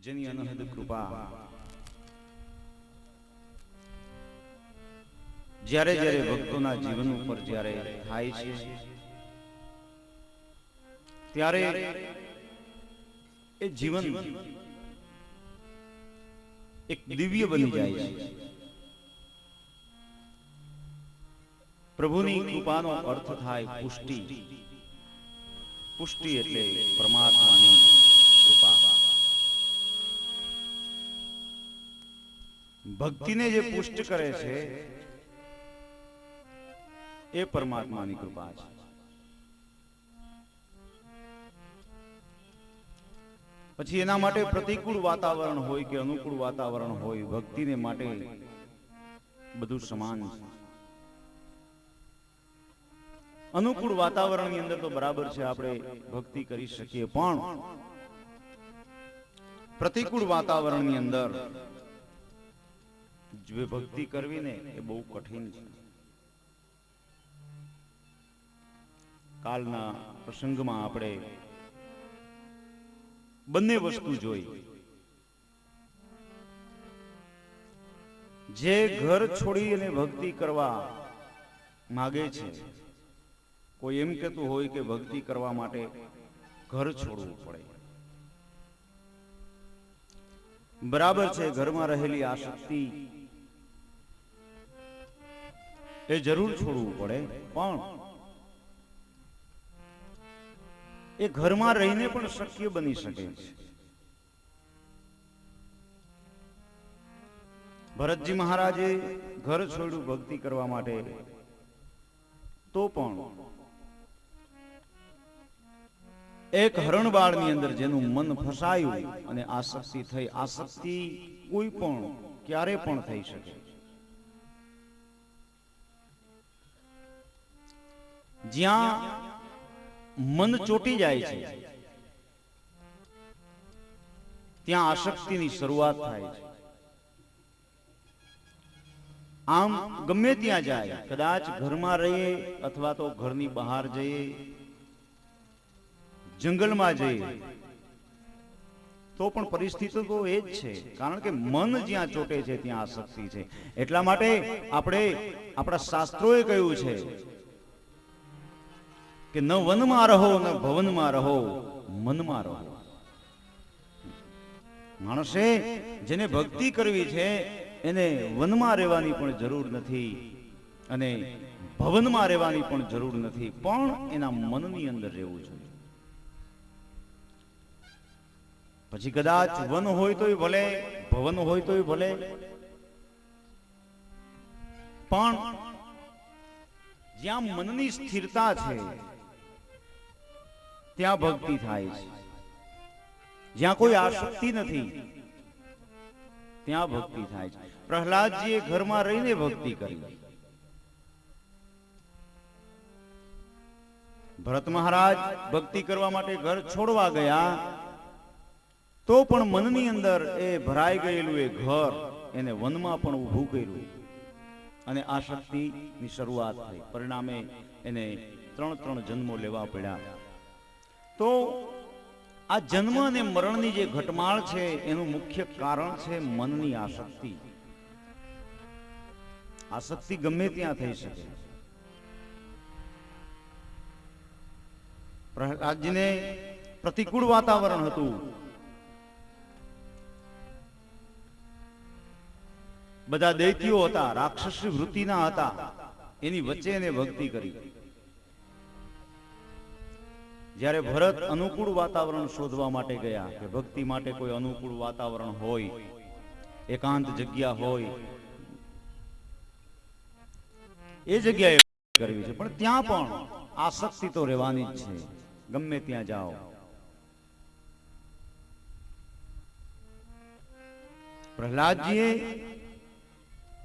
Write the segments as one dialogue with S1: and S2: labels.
S1: જેની અનહદ કૃપા જ્યારે જ્યારે ભક્તોના જીવન ઉપર જ્યારે થાય છે ત્યારે એ જીવન એક દિવ્ય બની જાય છે। પ્રભુની કૃપાનો અર્થ થાય પુષ્ટિ। પુષ્ટિ એટલે પરમાત્માની કૃપા। ભક્તિને જે પુષ્ટ કરે છે એ પરમાત્માની કૃપા છે। પછી એના માટે પ્રતિકૂળ વાતાવરણ હોય કે અનુકૂળ વાતાવરણ હોય, ભક્તિને માટે બધું સમાન છે। અનુકૂળ વાતાવરણની અંદર તો બરાબર છે, આપણે ભક્તિ કરી શકીએ, પણ પ્રતિકૂળ વાતાવરણની અંદર જે ભક્તિ કરવી ને એ બહુ કઠિન છે। કાલના પ્રસંગમાં આપણે બંને વસ્તુ જોઈ। જે ઘર છોડી અને ભક્તિ કરવા માગે છે, કોઈ એમ કહેતું હોય કે ભક્તિ કરવા માટે ઘર છોડવું પડે, બરાબર છે। ઘરમાં રહેલી આસક્તિ એ જરૂર છોડવું પડે, પણ એ ઘરમાં રહીને પણ શક્ય બની શકે છે। ભરતજી મહારાજે ઘર છોડ્યું ભક્તિ કરવા માટે, તો પણ એક હરણબાળની અંદર જેનું મન ફસાયું અને આસક્તિ થઈ। આસક્તિ કોઈ પણ ક્યારે પણ થઈ શકે। જ્યાં મન ચોટી જાય છે ત્યાં આસક્તિની શરૂઆત થાય છે। આમ ગમે ત્યાં જાય, કદાચ ઘરમાં રહીએ અથવા તો ઘરની બહાર જઈએ, જંગલમાં જઈએ, તો પણ પરિસ્થિતિ તો એ જ છે, કારણ કે મન જ્યાં ચોટે છે ત્યાં આસક્તિ છે। એટલા માટે આપણે આપણા શાસ્ત્રોએ કહ્યું છે કે ન વનમાં રહો ન ભવનમાં રહો, મનમાં રહો। માણસે જેને ભક્તિ કરવી છે એને વનમાં રહેવાની પણ જરૂર નથી અને ભવનમાં રહેવાની પણ જરૂર નથી, પણ એના મનની અંદર રહેવું જોઈએ। પછી કદાચ વન હોય તોય ભલે, ભવન હોય તોય ભલે, પણ જ્યાં મનની સ્થિરતા છે ત્યાં ભક્તિ થાય છે। જ્યાં કોઈ આસક્તિ નથી ત્યાં ભક્તિ થાય છે। પ્રહલાદજીએ ઘરમાં રહીને ભક્તિ કરી। ભરત મહારાજ ભક્તિ કરવા માટે ઘર છોડવા ગયા, તો પણ મનની અંદર એ ભરાઈ ગયેલું એ ઘર એને વનમાં પણ ઊભું કર્યું અને આસક્તિની શરૂઆત થઈ। પરિણામે એને 3 જન્મો લેવા પડ્યા। તો આ જન્મ અને મરણની જે ઘટમાળ છે એનું મુખ્ય કારણ છે મનની આસક્તિ। આસક્તિ ગમે ત્યાં થઈ શકે। પ્રહલાદજીને પ્રતિકૂળ વાતાવરણ હતું, બધા દૈત્યો હતા, રાક્ષસી વૃત્તિના હતા, એની વચ્ચે એને ભક્તિ કરી। જ્યારે ભરત અનુકૂળ વાતાવરણ શોધવા માટે ગયા કે ભક્તિ માટે કોઈ અનુકૂળ વાતાવરણ હોય, એકાંત જગ્યા હોય, એ જગ્યાએ કરવી છે, પણ ત્યાં પણ આસક્તિ તો રહેવાની જ છે, ગમે ત્યાં જાઓ। પ્રહલાદજીએ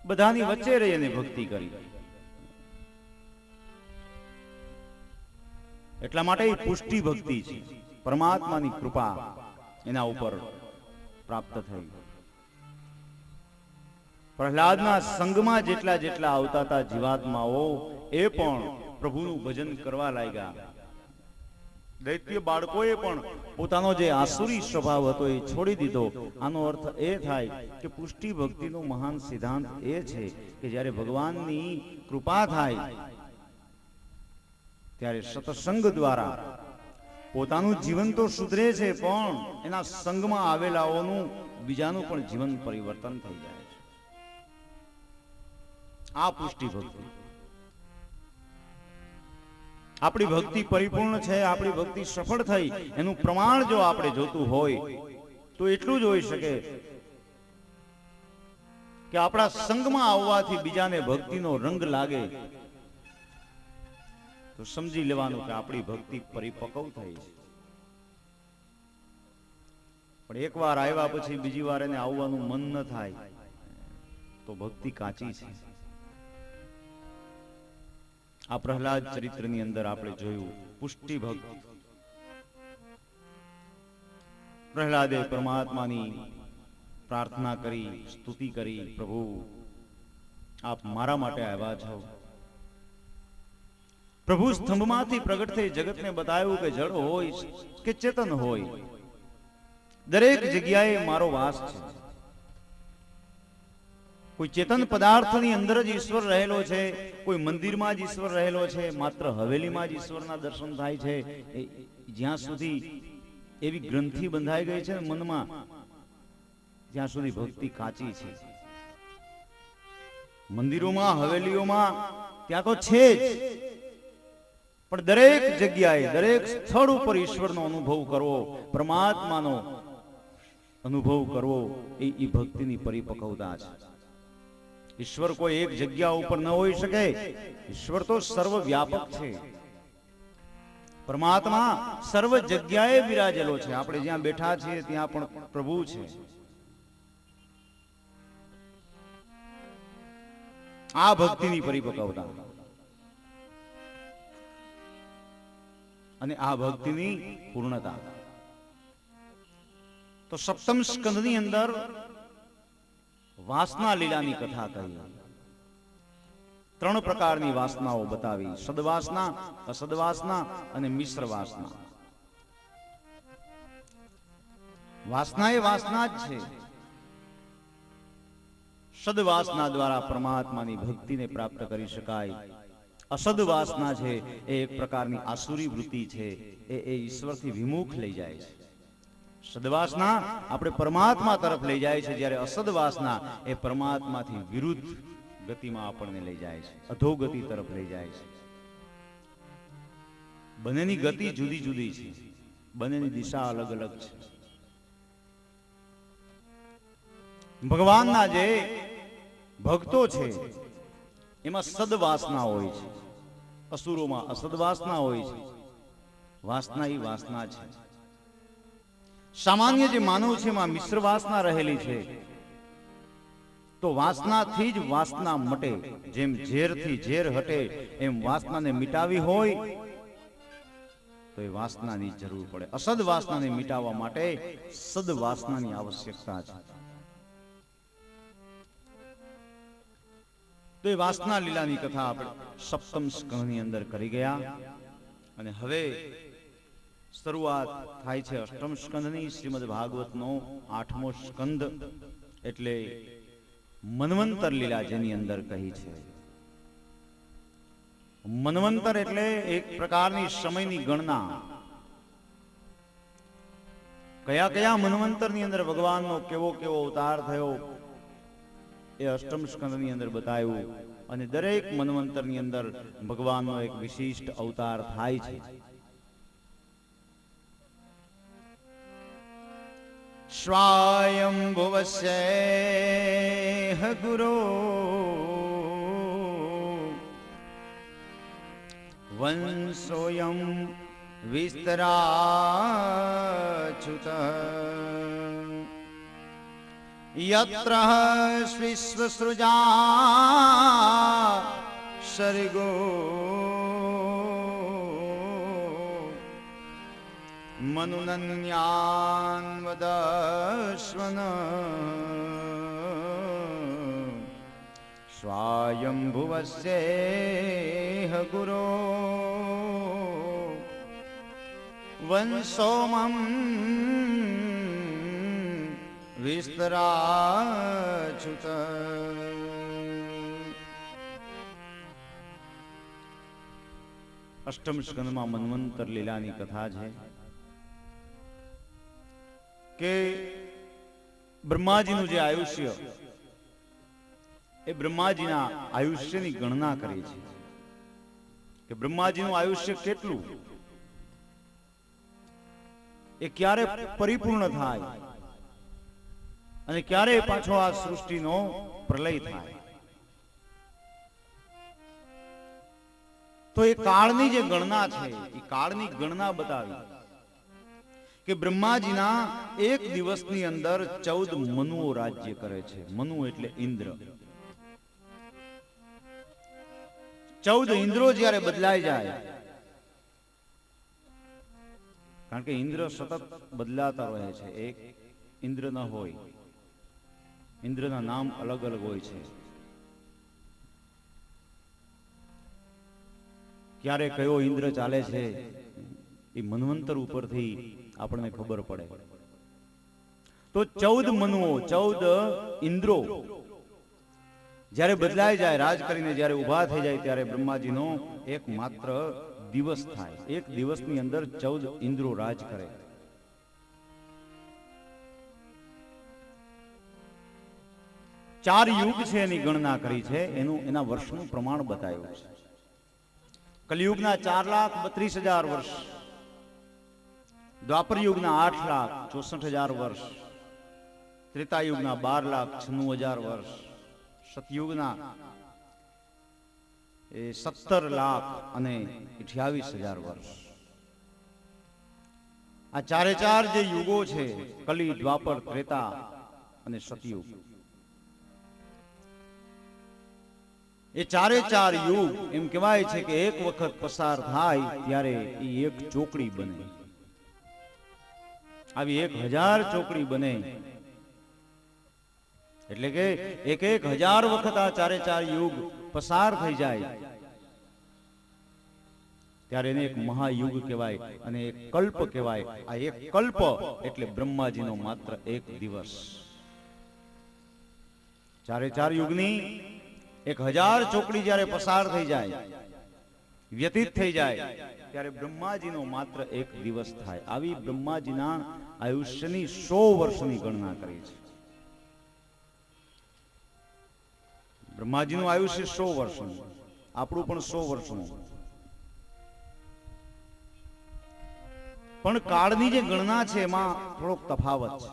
S1: બધાની વચ્ચે રહી અને ભક્તિ કરી। એટલા માટે પુષ્ટિ ભક્તિ છે, પરમાત્માની કૃપા એના ઉપર પ્રાપ્ત થઈ। પ્રહલાદના સંગમાં જેટલા જેટલા આવતા હતા જીવાત્માઓ, એ પણ પ્રભુનું ભજન કરવા લાગ્યા। દૈત્ય બાળકોએ પણ પોતાનો જે આસુરી સ્વભાવ હતો એ છોડી દીધો. આનો અર્થ એ થાય કે પુષ્ટિ ભક્તિનો મહાન સિદ્ધાંત એ છે કે જ્યારે ભગવાનની કૃપા થાય ત્યારે સત્સંગ દ્વારા પોતાનું જીવન તો સુધરે છે, પણ એના સંગમાં આવેલાઓનું બીજાનું પણ જીવન પરિવર્તન થઈ જાય છે. આ પુષ્ટિ ભક્તિ. આપણી ભક્તિ પરિપૂર્ણ છે, આપણી ભક્તિ સફળ થઈ એનું પ્રમાણ જો આપણે જોતું હોય તો એટલું જ હોઈ શકે કે આપણા સંગમાં આવવાથી બીજાને ભક્તિનો રંગ લાગે તો સમજી લેવાનું કે આપણી ભક્તિ પરિપક્વ થઈ છે. પણ એકવાર આવ્યા પછી બીજી વાર એને આવવાનું મન ન થાય તો ભક્તિ કાચી છે. આ પ્રહલાદ ચરિત્રની અંદર આપણે જોયું પુષ્ટિ ભક્ત. પ્રહલાદે પરમાત્માની પ્રાર્થના કરી, સ્તુતિ કરી, પ્રભુ આપ મારા માટે આવ્યા છો. પ્રભુ સ્તંભમાંથી પ્રગટ થઈ જગતને બતાવ્યું કે જળ હોય કે ચેતન હોય, દરેક જગ્યાએ મારો વાસ છે. કોઈ ચેતન પદાર્થની અંદર જ ઈશ્વર રહેલો છે, કોઈ મંદિરમાં જ ઈશ્વર રહેલો છે, માત્ર હવેલીમાં જ ઈશ્વરના દર્શન થાય છે. જ્યાં સુધી એવી ગ્રંથિ બંધાઈ ગઈ છે મનમાં, ત્યાં સુધી ભક્તિ કાચી છે. મંદિરોમાં, હવેલીઓમાં ત્યાં તો છે જ, પણ દરેક જગ્યાએ, દરેક સ્થળ ઉપર ઈશ્વરનો અનુભવ કરવો, પરમાત્માનો અનુભવ કરવો, એ ભક્તિની પરિપક્વતા છે. ઈશ્વર કોઈ એક જગ્યા ઉપર ન હોઈ શકે. ઈશ્વર તો સર્વવ્યાપક છે. પરમાત્મા સર્વ જગ્યાએ બિરાજેલો છે. આપણે જ્યાં બેઠા છીએ ત્યાં પણ પ્રભુ છે. આ ભક્તિની પરિપક્વતા અને આ ભક્તિની પૂર્ણતા. તો સપ્તમ સ્કંદની અંદર વાસના લીલાની કથા કહી. 3 પ્રકારની વાસનાઓ બતાવી: સદવાસના, અસદવાસના અને મિશ્ર વાસના. વાસના એ વાસના જ છે. સદવાસના દ્વારા પરમાત્માની ભક્તિને પ્રાપ્ત કરી શકાય. અસદવાસના છે એ એક પ્રકારની આસુરી વૃત્તિ છે, એ ઈશ્વરથી વિમુખ લઈ જાય છે. સદવાસના આપણે પરમાત્મા તરફ લઈ જાય છે, જ્યારે અસદવાસના એ પરમાત્માથી વિરુદ્ધ ગતિમાં આપણને લઈ જાય છે, અધોગતિ તરફ લઈ જાય છે. બંનેની ગતિ જુદી જુદી છે, બંનેની દિશા અલગ અલગ છે. ભગવાનના જે ભક્તો છે એમાં સદવાસના હોય છે, અસુરોમાં અસદવાસના હોય છે. વાસના એ વાસના છે. સામાન્ય જે માનવ છે એમાં મિશ્ર વાસના રહેલી છે. તો વાસનાથી જ વાસના મટે. જેમ ઝેરથી ઝેર હટે એમ વાસનાને મિટાવી હોય તો એ વાસનાની જરૂર પડે. અસદ વાસનાને મિટાવવા માટે સદ વાસનાની આવશ્યકતા છે. તો એ વાસના લીલાની કથા આપણે સપ્તમ સ્કંદની અંદર કરી ગયા. અને હવે શરૂઆત થાય છે અષ્ટમ સ્કંદની. શ્રીમદ ભાગવતનો 8મો સ્કંદ એટલે મન્વંતર લીલા, જેની અંદર કહી છે. મન્વંતર એટલે એક પ્રકારની સમયની ગણના. કયા કયા મન્વંતરની અંદર ભગવાનનો કેવો કેવો અવતાર થયો એ અષ્ટમ સ્કંદની અંદર બતાવ્યું. અને દરેક મન્વંતરની અંદર ભગવાનનો એક વિશિષ્ટ અવતાર થાય છે. સ્વાયંભુવસ્ય ગુરો વંશોયમ વિસ્તરાચ્યુત યત્ર વિશ્વસૃજા સર્ગો મનુનન્યાન વદશ્વન સ્વાયંભુવસ્ય ગુરો વંશોમમ વિસ્તરાચ્યુત. અષ્ટમ સ્કંદમાં મન્વંતર લીલાની કથા છે કે બ્રહ્માજીનું જે આયુષ્ય, એ બ્રહ્માજીના આયુષ્યની ગણના કરી છે કે બ્રહ્માજીનું આયુષ્ય કેટલું, એ ક્યારે પરિપૂર્ણ થાય અને ક્યારે પાછો આ સૃષ્ટિનો પ્રલય થાય. તો એ કાળની જે ગણના છે, એ કાળની ગણના બતાવી કે બ્રહ્માજીના એક દિવસની અંદર 14 મનુઓ રાજ્ય કરે છે. મનુ એટલે ઇન્દ્ર. 14 ઇન્દ્રો જ્યારે બદલાઈ જાય, કારણ કે ઇન્દ્ર સતત બદલાતા રહે છે, એક ઇન્દ્ર ન હોય, ઇન્દ્રના નામ અલગ અલગ હોય છે. ક્યારે કયો ઇન્દ્ર ચાલે છે એ મન્વંતર ઉપરથી આપણને ખબર પડે. તો 14 મનુઓ, 14 ઇન્દ્રો જ્યારે બદલાઈ જાય, રાજ કરીને જ્યારે ઉભા થઈ જાય, ત્યારે બ્રહ્માજીનો એક માત્ર દિવસ થાય. એક દિવસની અંદર 14 ઇન્દ્રો રાજ કરે. ચાર યુગ છે એની ગણના કરી છે, એના વર્ષનું પ્રમાણ બતાવ્યું છે. કલિયુગના 4,32,000 વર્ષ, દ્વાપર યુગના 8,64,000 વર્ષ, ત્રેતાયુગના 12,96,000 વર્ષ, સતયુગના 17,28,000 વર્ષ. આ ચારે ચાર જે યુગો છે, કલી, દ્વાપર, ત્રેતા અને સતયુગ, એ ચારે ચાર યુગ એમ કહેવાય છે કે એક વખત પસાર થાય ત્યારે એ એક ચોકડી બને. આવી 1000 ચોકડી બને એટલે કે 1000 વખત આ ચારે ચાર યુગ પસાર થઈ જાય ત્યારે એને એક મહાયુગ કહેવાય અને એક કલ્પ કહેવાય. આ એક કલ્પ એટલે બ્રહ્માજીનો માત્ર એક દિવસ. ચારે ચાર યુગની 1000 ચોકડી જ્યારે પસાર થઈ જાય, વ્યતીત થઈ જાય, ત્યારે બ્રહ્માજીનો માત્ર એક દિવસ થાય. આવી બ્રહ્માજીના આયુષ્યની 100 વર્ષની ગણના કરી છે. બ્રહ્માજીનું આયુષ્ય 100 વર્ષનું, આપણું પણ 100 વર્ષનું. પણ કાળની જે ગણના છે એમાં થોડોક તફાવત છે.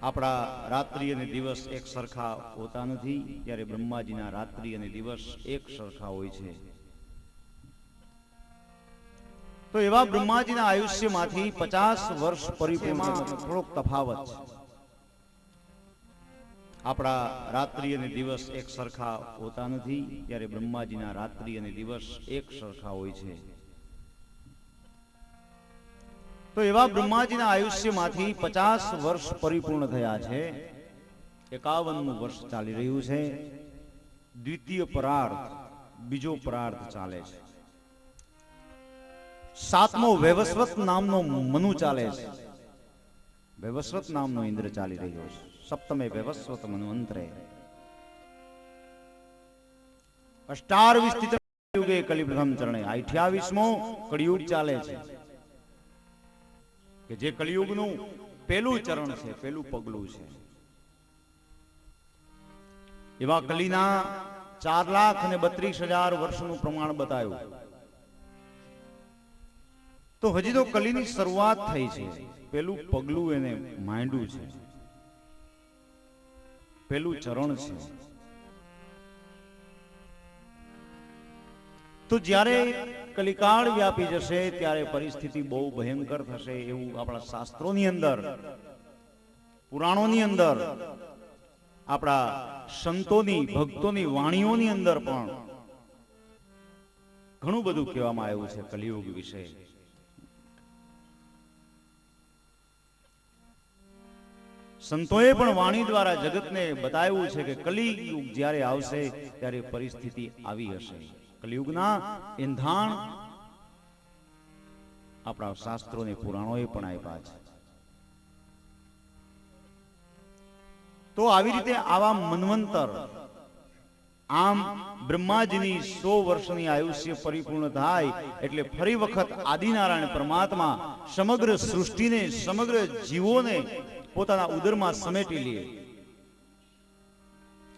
S1: આપણા રાત્રિ અને દિવસ એક સરખા હોતા નથી, ત્યારે બ્રહ્માજીના રાત્રિ અને દિવસ એક સરખા હોય છે. તો એવા બ્રહ્માજીના આયુષ્યમાંથી 50 વર્ષ પરિપૂર્ણ, થોડોક તફાવત છે. આપણા રાત્રિ અને દિવસ એક સરખા હોતા નથી, ત્યારે બ્રહ્માજીના રાત્રિ અને દિવસ એક સરખા હોય છે. તો એવા બ્રહ્માજીના આયુષ્યમાંથી 50 વર્ષ પરિપૂર્ણ થયા છે. 51મું વર્ષ ચાલી રહ્યું છે. દ્વિતીય પરાર્ધ, બીજો પરાર્ધ ચાલે છે. 7મો વૈવસ્વત નામનો મનુ ચાલે છે. વૈવસ્વત નામનો ઇન્દ્ર ચાલી રહ્યો છે. 7મે વૈવસ્વત મન્વંતરે અષ્ટારવિસ્તિત યુગે કલિ પ્રથમ ચરણે 28મો કળિયુગ ચાલે છે, કે જે કલિયુગનું પહેલું ચરણ છે, પહેલું પગલું છે. એવા કલીના 4,32,000 વર્ષનું પ્રમાણ બતાવ્યું. તો હજી તો કલીની શરૂઆત થઈ છે. પહેલું પગલું એને માંડ્યું છે, પહેલું ચરણ છે. તો જ્યારે કલિકાળ વ્યાપી જશે ત્યારે પરિસ્થિતિ બહુ ભયંકર થશે એવું આપણા શાસ્ત્રોની અંદર, પુરાણોની અંદર, આપણા સંતોની, ભક્તોની વાણીઓની અંદર પણ ઘણું બધું કહેવામાં આવ્યું છે કલિયુગ વિશે. સંતોએ પણ વાણી દ્વારા જગતને બતાવ્યું છે કે કલિયુગ જ્યારે આવશે ત્યારે પરિસ્થિતિ આવી હશે. કલિયુગના એંધાણ આપણા શાસ્ત્રોને પુરાણોએ પણ આપ્યા છે. તો આવી રીતે આવા મન્વંતર, આમ બ્રહ્માજીની 100 વર્ષની આયુષ્ય પરિપૂર્ણ થાય એટલે ફરી વખત આદિનારાયણ પરમાત્મા સમગ્ર સૃષ્ટિને, સમગ્ર જીવોને પોતાના ઉદરમાં સમેટી લે.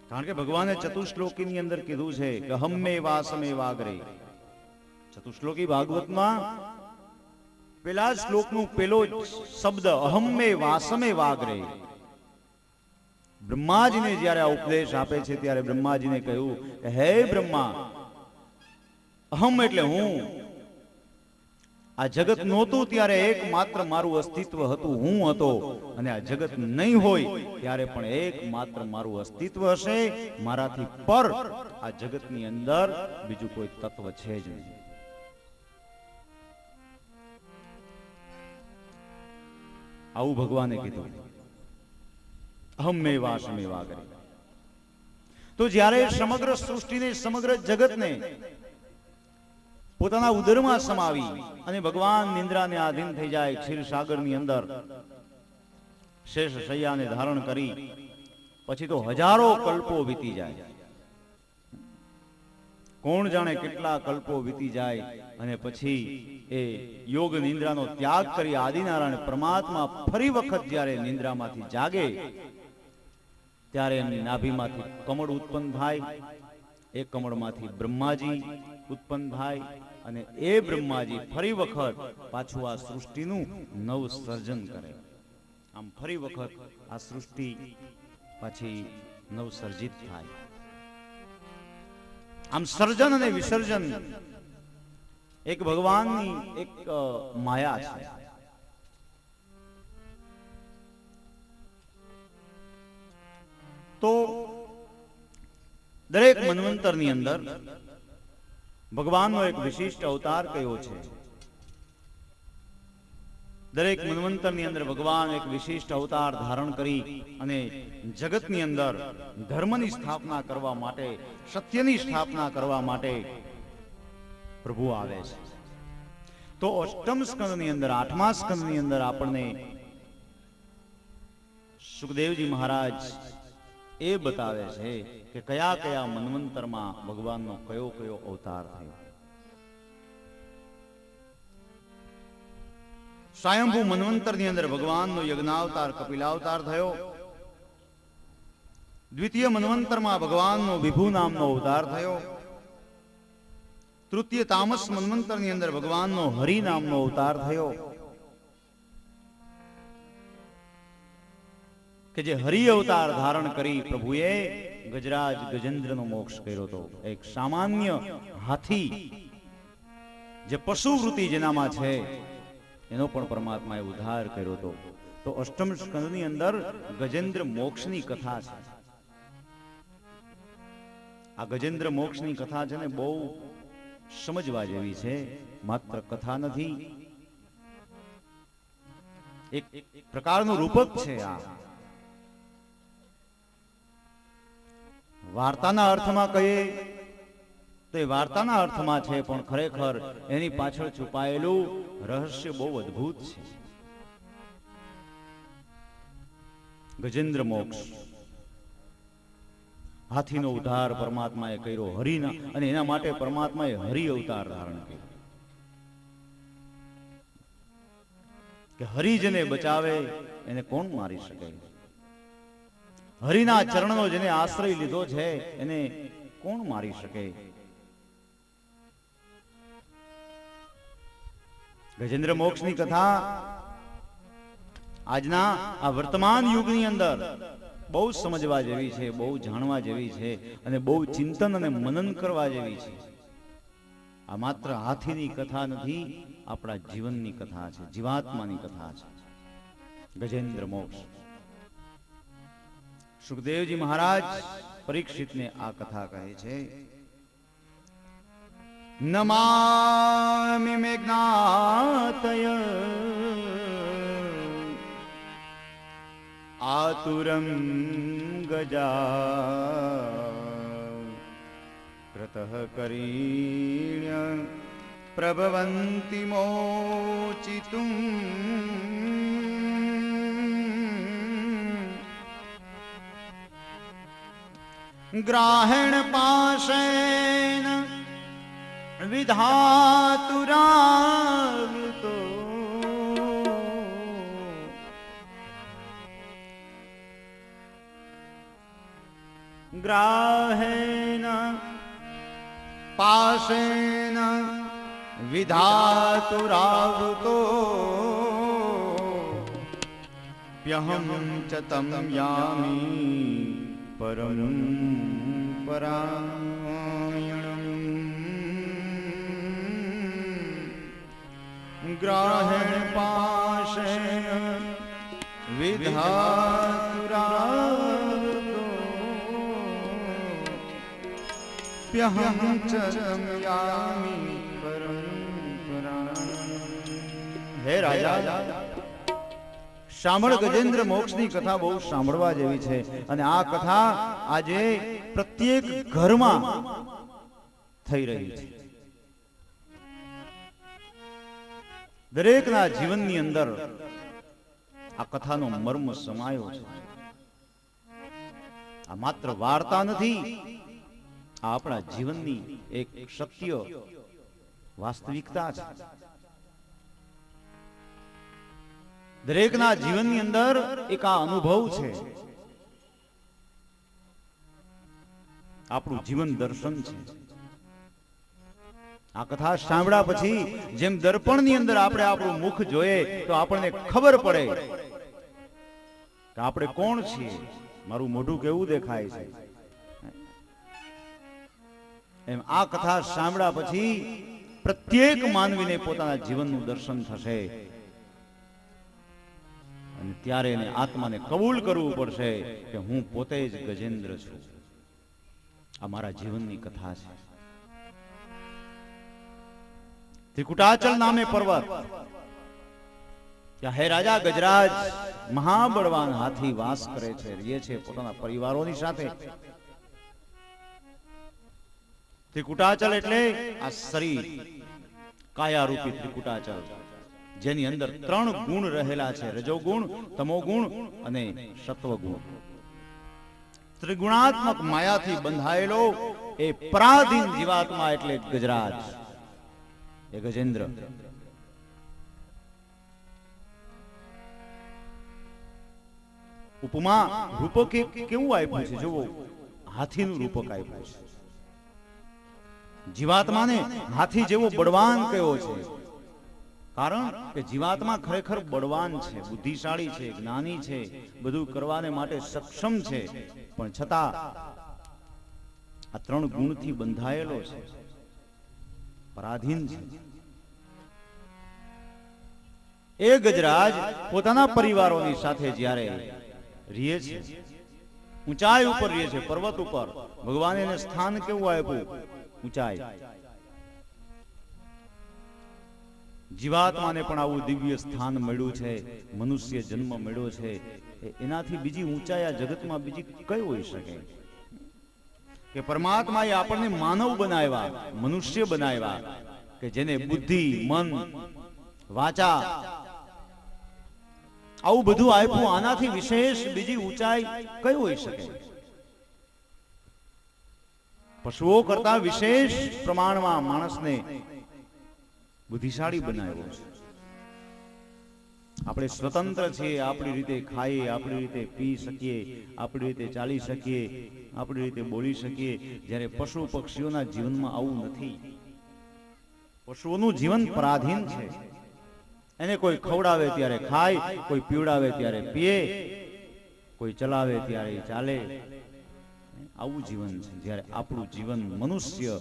S1: કારણ કે ભગવાને ચતુશ્લોકીની અંદર કીધું છે કે હમ્મે વાસમે વાગરે. ચતુશ્લોકી ભાગવતમાં પેલા શ્લોકનું પેલો શબ્દ અહમ્મે વાસમે વાગરે. બ્રહ્માજીને જ્યારે આ ઉપદેશ આપે છે ત્યારે બ્રહ્માજીને કહ્યું કે હે બ્રહ્મા, અહમ એટલે હું. આ જગત નહોતું ત્યારે એકમાત્ર મારું અસ્તિત્વ હતું, હું હતો. અને આ જગત નહીં હોય ત્યારે પણ એકમાત્ર મારું અસ્તિત્વ હશે. મારાથી પર આ જગતની અંદર બીજું કોઈ તત્વ છે જ નહીં. આવું ભગવાને કીધું. અહમ્મે વાસમે વાગરે. તો જ્યારે સમગ્ર સૃષ્ટિને, સમગ્ર જગતને પોતાના ઉદરમાં સમાવી અને ભગવાન નિંદ્રાને આધીન થઈ જાય, ક્ષીરસાગરની અંદર શેષ શૈયાને ધારણ કરી, પછી તો હજારો કલ્પો વીતી જાય. કોણ જાણે કેટલા કલ્પો વીતી જાય અને પછી એ યોગ નિંદ્રાનો ત્યાગ કરી આદિનારાયણ પરમાત્મા ફરી વખત જ્યારે નિંદ્રામાંથી જાગે ત્યારે એમની નાભીમાંથી કમળ ઉત્પન્ન થાય. એ કમળમાંથી બ્રહ્માજી ઉત્પન્ન થાય અને એ બ્રહ્માજી ફરી વખત પાછું આ સૃષ્ટિનું નવ સર્જન કરે. આમ ફરી વખત આ સૃષ્ટિ પાછી નવસર્જિત થાય. આમ સર્જન અને વિસર્જન એક ભગવાનની એક માયા છે. તો દરેક મન્વંતરની અંદર ભગવાનનો એક વિશિષ્ટ અવતાર કયો છે. દરેક મન્વંતરની અંદર ભગવાન એક વિશિષ્ટ અવતાર ધારણ કરી અને જગતની અંદર ધર્મની સ્થાપના કરવા માટે, સત્યની સ્થાપના કરવા માટે પ્રભુ આવે છે. તો અષ્ટમ સ્કંદની અંદર, 8મા સ્કંદની અંદર આપણને સુખદેવજી મહારાજ એ બતાવે છે કે કયા કયા મન્વંતરમાં ભગવાનનો કયો કયો અવતાર થયો. સ્વયંભૂ મન્વંતરની અંદર ભગવાનનો યજ્ઞાવતાર કપિલાવતાર થયો. દ્વિતીય મન્વંતરમાં ભગવાનનો વિભુ નામનો અવતાર થયો. તૃતીય તામસ મન્વંતરની અંદર ભગવાનનો હરિ નામનો અવતાર થયો કે જે હરિ અવતાર ધારણ કરી પ્રભુએ ગજરાજ ગજેન્દ્રનો મોક્ષ કર્યો હતો. એક સામાન્ય હાથી, જે પશુ વૃત્તિ જેનામાં છે, એનો પણ પરમાત્માએ ઉદ્ધાર કર્યો હતો. તો અષ્ટમ સ્કંદની અંદર ગજેન્દ્ર મોક્ષની કથા છે. આ ગજેન્દ્ર મોક્ષની કથા છે ને બહુ સમજવા જેવી છે. માત્ર કથા નથી, એક પ્રકારનું રૂપક છે. આ વાર્તાના અર્થમાં કહીએ તો એ વાર્તાના અર્થમાં છે, પણ ખરેખર એની પાછળ છુપાયેલું રહસ્ય બહુ અદ્ભુત છે. ગજેન્દ્ર મોક્ષ, હાથીનો ઉદ્ધાર પરમાત્માએ કર્યો હરિના, અને એના માટે પરમાત્માએ હરિ અવતાર ધારણ કર્યો કે હરિ જેને બચાવે એને કોણ મારી શકે. હરિના ચરણનો જેને આશ્રય લીધો છે એને કોણ મારી શકે. ગજેન્દ્ર મોક્ષની કથા આજના આ વર્તમાન યુગની અંદર બહુ સમજવા જેવી છે, બહુ જાણવા જેવી છે અને બહુ ચિંતન અને મનન કરવા જેવી છે. આ માત્ર હાથીની કથા નથી, આપણા જીવનની કથા છે, જીવાત્માની કથા છે. ગજેન્દ્ર મોક્ષ. સુખદેવજી મહારાજ પરીક્ષિતને આ કથા કહે છે. નમામિ મેઘનાતય આતુરમ ગજા પ્રતઃ કરીણ્ય પ્રભવંતિ મોચિતુમ ગ્રાહેણ પાશેન વિધાતુરાવૃતો ગ્રાહેણ પાશેન વિધાતુરાવૃતો પ્યહં ચ તમ યામિ પરમ પરાયણમ ગ્રાહેણ પાશેન વિધાતુરાવૃતો પ્યહં ચ તમ યામિ પરમ પરાયણમ. હે રાજા, સાંભળ ગજેન્દ્ર, મોક્ષની કથા બહુ સાંભળવા જેવી છે અને આ કથા આજે પ્રત્યેક ઘરમાં થઈ રહી છે. દરેકના જીવનની અંદર આ કથાનો મર્મ સમાયો છે. આ માત્ર વાર્તા નથી, આ આપણા જીવનની એક સત્ય વાસ્તવિકતા છે. દરેકના જીવનની અંદર એક આ અનુભવ છે. આપણું જીવન દર્શન છે. આ કથા સાંભળ્યા પછી જેમ દર્પણની અંદર આપણે આપણું મુખ જોઈએ તો આપણને ખબર પડે કે આપણે કોણ છીએ, મારું મોઢું કેવું દેખાય છે. એમ આ કથા સાંભળ્યા પછી પ્રત્યેક માનવીને પોતાના જીવનનું દર્શન થશે અને ત્યારે એને આત્માને કબૂલ કરવું પડશે કે હું પોતે જ ગજેન્દ્ર છું. આ મારા જીવનની કથા છે. ત્રિકુટાચલ નામે પર્વત, ત્યાં હે રાજા ગજરાજ મહાબળવાન હાથી વાસ કરે છે, રહે છે પોતાના પરિવારોની સાથે. ત્રિકુટાચલ એટલે આ શરીર, કાયારૂપી ત્રિકુટાચલ, જેની અંદર 3 ગુણ રહેલા છે: રજોગુણ, તમોગુણ અને સત્વગુણ. ત્રિગુણાત્મક માયાથી બંધાયેલો એ પરાધીન જીવાત્મા એટલે ગજરાજ, એ ગજેન્દ્ર. ઉપમા રૂપક કેવું આપ્યું છે જુઓ, હાથીનું રૂપક આપ્યું છે. જીવાત્માને હાથી જેવો બળવાન કયો છે, કારણ કે જીવાત્મા ખરેખર બળવાન છે, બુદ્ધિશાળી છે, જ્ઞાની છે, બધું કરવાને માટે સક્ષમ છે, પણ છતાં આ 3 ગુણથી બંધાયેલો છે, પરાધીન છે. એ ગજરાજ પોતાના પરિવારોની સાથે જ્યારે રહે છે, ઊંચાઈ ઉપર રહે છે, પર્વત ઉપર. ભગવાને એને સ્થાન કેવું આપ્યું? ઊંચાઈ. જીવાત્માને પણ આવું દિવ્ય સ્થાન મળ્યું છે, મનુષ્ય જન્મ મળ્યો છે. એનાથી બીજી ઊંચાઈ આ જગતમાં બીજી કઈ હોઈ શકે? કે પરમાત્માએ આપણને માનવ બનાવ્યા, મનુષ્ય બનાવ્યા, કે જેને બુદ્ધિ, મન, વાચા આવું બધું આપ્યું. આનાથી વિશેષ બીજી ઊંચાઈ કઈ હોઈ શકે? પશુઓ કરતા વિશેષ પ્રમાણમાં માણસને બુદ્ધિશાળી બનાવ્યો છે. આપણે સ્વતંત્ર છીએ, આપણી રીતે ખાઈએ, આપણી રીતે પી શકીએ, આપણી રીતે ચાલી શકીએ, આપણી રીતે બોલી શકીએ, જ્યારે પશુ પક્ષીઓના જીવનમાં આવું નથી. પશુઓનું જીવન પરાધીન છે. એને કોઈ ખવડાવે ત્યારે ખાય, કોઈ પીવડાવે ત્યારે પીએ, કોઈ ચલાવે ત્યારે ચાલે. આવું જીવન છે. જ્યારે આપણું જીવન, મનુષ્ય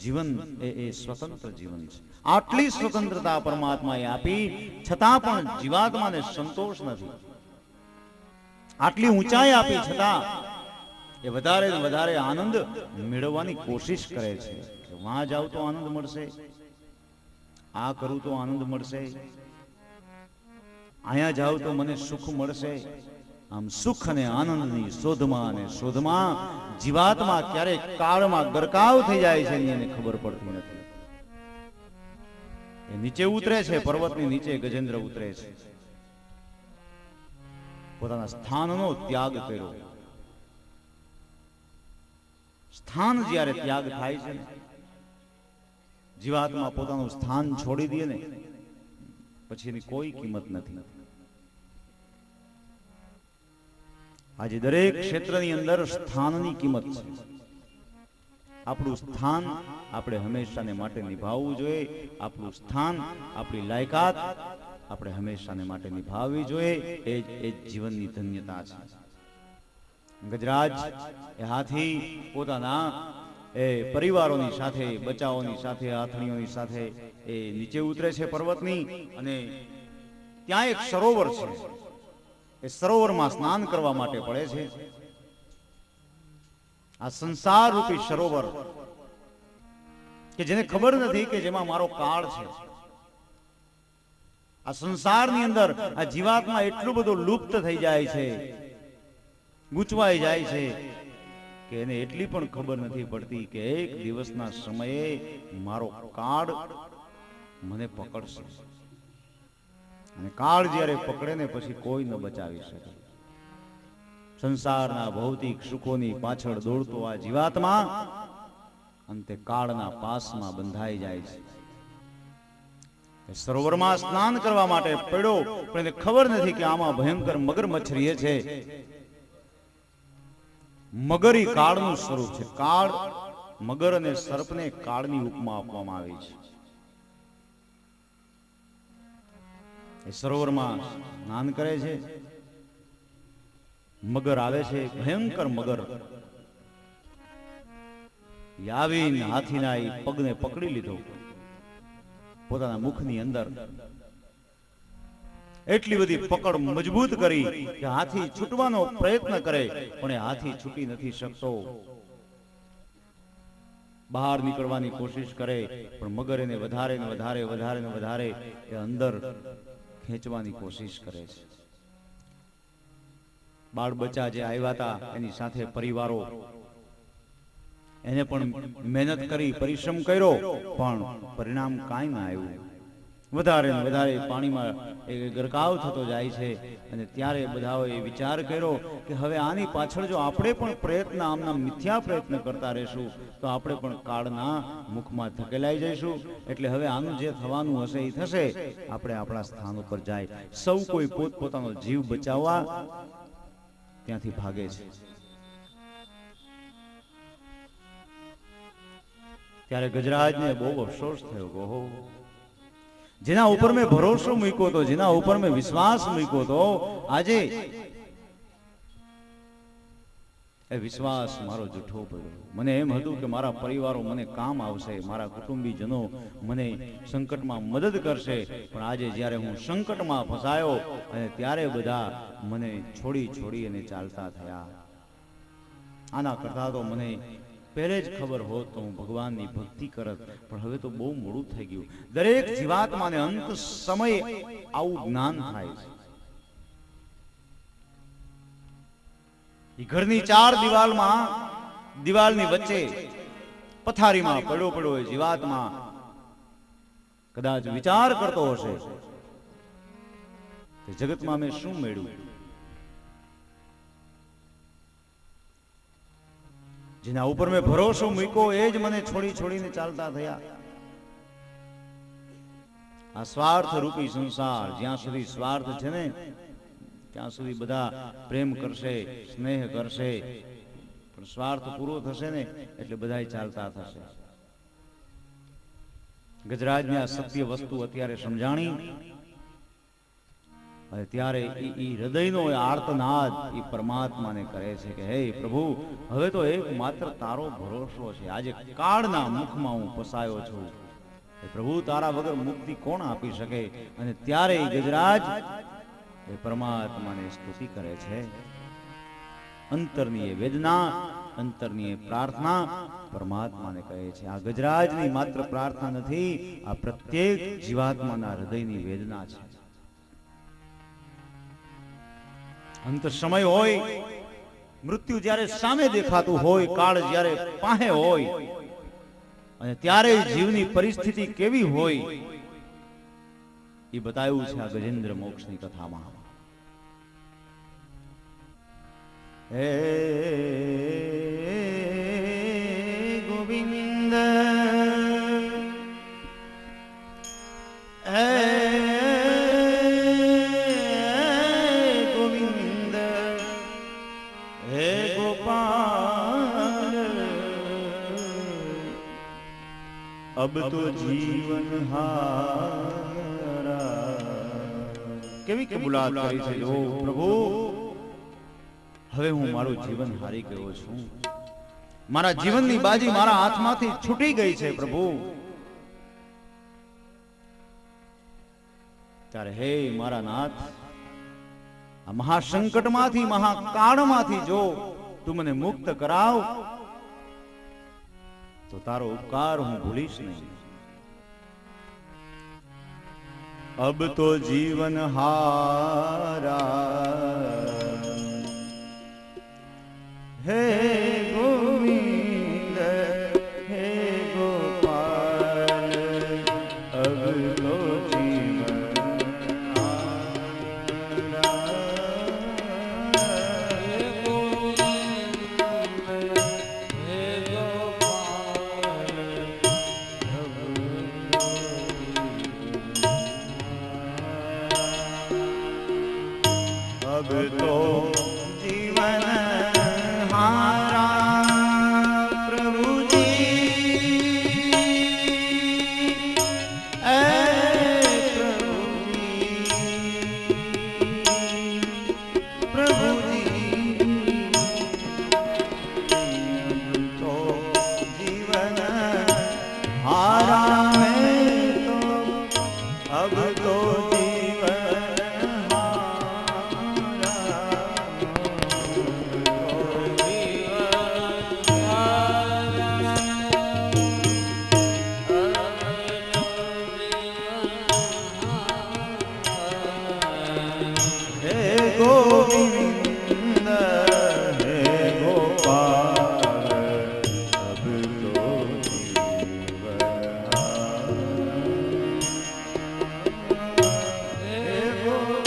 S1: જીવન એ સ્વતંત્ર જીવન છે. આટલી સ્વતંત્રતા પરમાત્માએ આપી છતાં પણ જીવાત્માને સંતોષ નથી. આટલી ઊંચાઈ આપી છતાં એ વધારે ને વધારે આનંદ મેળવવાની કોશિશ કરે છે. વહાં જાવ તો આનંદ મળશે, આ કરું તો આનંદ મળશે, અહીંયા જાવ તો મને સુખ મળશે. આમ સુખ અને આનંદની શોધમાં અને શોધમાં જીવાત્મા ક્યારેક કાળમાં ગરકાવ થઈ જાય છે, એને ખબર પડતી નથી. એ નીચે ઉતરે છે, પર્વતની નીચે ગજેન્દ્ર ઉતરે છે. પોતાના સ્થાનનો ત્યાગ કર્યો. સ્થાન જ્યારે ત્યાગ થાય છે ને, જીવાત્મા પોતાનું સ્થાન છોડી દે ને, પછી એની કોઈ કિંમત નથી. આજે દરેક ક્ષેત્રની અંદર સ્થાનની કિંમત છે. આપણું સ્થાન આપણે હંમેશાને માટે નિભાવવું જોઈએ. આપણું સ્થાન, આપણી લાયકાત આપણે હંમેશાને માટે નિભાવવી જોઈએ. એ જીવનની ધન્યતા છે. ગજરાજ એ હાથી પોતાના એ પરિવારોની સાથે, બચાવોની સાથે, આથણીઓની સાથે એ નીચે ઉતરે છે પર્વતની, અને ત્યાં એક સરોવર છે. એ સરોવરમાં સ્નાન કરવા માટે પડે છે. આ સંસાર રૂપી સરોવર કે જેને ખબર નથી કે જેમાં મારો કાળ છે. આ સંસારની અંદર આ જીવાત્મા એટલું બધું લુપ્ત થઈ જાય છે, ગૂંચવાઈ જાય છે કે એને એટલી પણ ખબર નથી પડતી કે એક દિવસના સમયે મારો કાળ મને પકડશે. અને કાળ જ્યારે પકડે ને પછી કોઈ ન બચાવી શકે. સંસારના ભૌતિક સુખોની પાછળ દોડતો આ જીવાત્મા અંતે કાળના પાસમાં બંધાઈ જાય છે. સરોવરમાં સ્નાન કરવા માટે પડ્યો, પણ એને ખબર નથી કે આમાં ભયંકર મગર મચ્છરી છે. મગર ઈ કાળનું સ્વરૂપ છે. કાળ, મગર અને સર્પને કાળની ઉપમા આપવામાં આવી છે. એ સરોવરમાં સ્નાન કરે છે. મગર આવે છે, ભયંકર મગર આવીને હાથીના પગને પકડી લીધો પોતાના મુખની અંદર. એટલી બધી પકડ મજબૂત કરી કે હાથી છૂટવાનો પ્રયત્ન કરે, પણ એ હાથી છૂટી નથી શકતો. બહાર નીકળવાની કોશિશ કરે, પણ મગર એને વધારે ને વધારે, વધારે ને વધારે એ અંદર ખેંચવાની કોશિશ કરે છે. બાળ બચ્ચા જે આવ્યા હતા એની સાથે પરિવારો, એને પણ મહેનત કરી, પરિશ્રમ કર્યો, પણ પરિણામ કાંઈ ના આવ્યું. વધારે ને વધારે પાણીમાં ગરકાવ થતો જાય છે. અને ત્યારે બધાએ વિચાર કર્યો કે હવે આની પાછળ જો આપણે પણ પ્રયત્ન, આમના મિથ્યા પ્રયત્ન કરતા રહેશું તો આપણે પણ કાળના મુખમાં ધકેલાઈ જઈશું. એટલે હવે આનું જે થવાનું હશે એ થશે, આપણે આપણા સ્થાન ઉપર જાય. સૌ કોઈ પોતપોતાનો જીવ બચાવવા ત્યાંથી ભાગે છે. ત્યારે ગજરાજને બહુ અફસોસ થયો. ઓહો, જેના ઉપર મેં ભરોસો મૂક્યો હતો, જેના ઉપર મેં વિશ્વાસ મૂક્યો હતો, આજે એ વિશ્વાસ મારો જૂઠો પડ્યો. મને એમ હતું કે મારા પરિવારો મને કામ આવશે, મારા કુટુંબીજનો મને સંકટમાં મદદ કરશે, પણ આજે જ્યારે હું સંકટમાં ફસાયો અને ત્યારે બધા મને છોડી અને ચાલતા થયા. આના કરતા તો મને પહેલે જ ખબર હોત તો હું ભગવાનની ભક્તિ કરત, પણ હવે તો બહુ મોડું થઈ ગયું. દરેક જીવાત્માને અંત સમયે આવું જ્ઞાન થાય છે. ઘરની ચાર દિવાલની વચ્ચે પથારીમાં પડ્યો એ જીવાત્મા કદાચ વિચાર કરતો હશે કે જગતમાં મેં શું મેળવ્યું. જેના ઉપર મેં ભરોસો મૂક્યો એ જ મને છોડીને ચાલતા થયા. આ સ્વાર્થ રૂપી સંસાર, જ્યાં સુધી સ્વાર્થ છે ને ત્યાં સુધી બધા પ્રેમ કરશે, સ્નેહ કરશે, પણ સ્વાર્થ પૂરો થશે ને એટલે બધા ચાલતા થશે. ગજરાજને આ સત્ય વસ્તુ અત્યારે સમજાણી, અને ત્યારે ઈ હૃદયનો આર્તનાદ ઈ પરમાત્માને કરે છે કે હે પ્રભુ, હવે તો એકમાત્ર તારો ભરોસો છે. આજે કાળના મુખમાં હું ફસાયો છું. પ્રભુ, તારા વગર મુક્તિ કોણ આપી શકે? અને ત્યારે ગજરાજ એ પરમાત્માને સ્તુતિ કરે છે. અંતરની એ વેદના, અંતરની એ પ્રાર્થના પરમાત્માને કહે છે. આ ગજરાજની માત્ર પ્રાર્થના નથી, આ પ્રત્યેક જીવાત્માના હૃદયની વેદના છે. અંત સમય હોય, મૃત્યુ જ્યારે સામે દેખાતું હોય, કાળ જ્યારે પાસે હોય, અને ત્યારે જીવની પરિસ્થિતિ કેવી હોય એ બતાવ્યું છે આ ગજેન્દ્ર મોક્ષની કથામાં. હે ગોવિંદ હે ગોવિંદ હે ગોપાલ अब तो जीवन हारा. કેવી કબૂલાત કરી છે ઓ પ્રભુ, હવે હું મારું જીવન હારી ગયો છું. મારા જીવનની બાજી મારા હાથમાંથી છૂટી ગઈ છે પ્રભુ. ત્યારે હે મારા નાથ, આ મહાસંકટમાંથી મહાકાળમાંથી જો તું મને મુક્ત કરાવ तो तारो उपकार हूं भूलीश नहीं. अब तो जीवन हारा हे गोविंद हे गोपाल अब तो जीवन हारा. अब तो जीवन हारा प्रभु जी ऐ प्रभु जी तो जीवन हारा में तो अब तो गोविंद हे गोपाल अब तो जीवन हे गोविंद.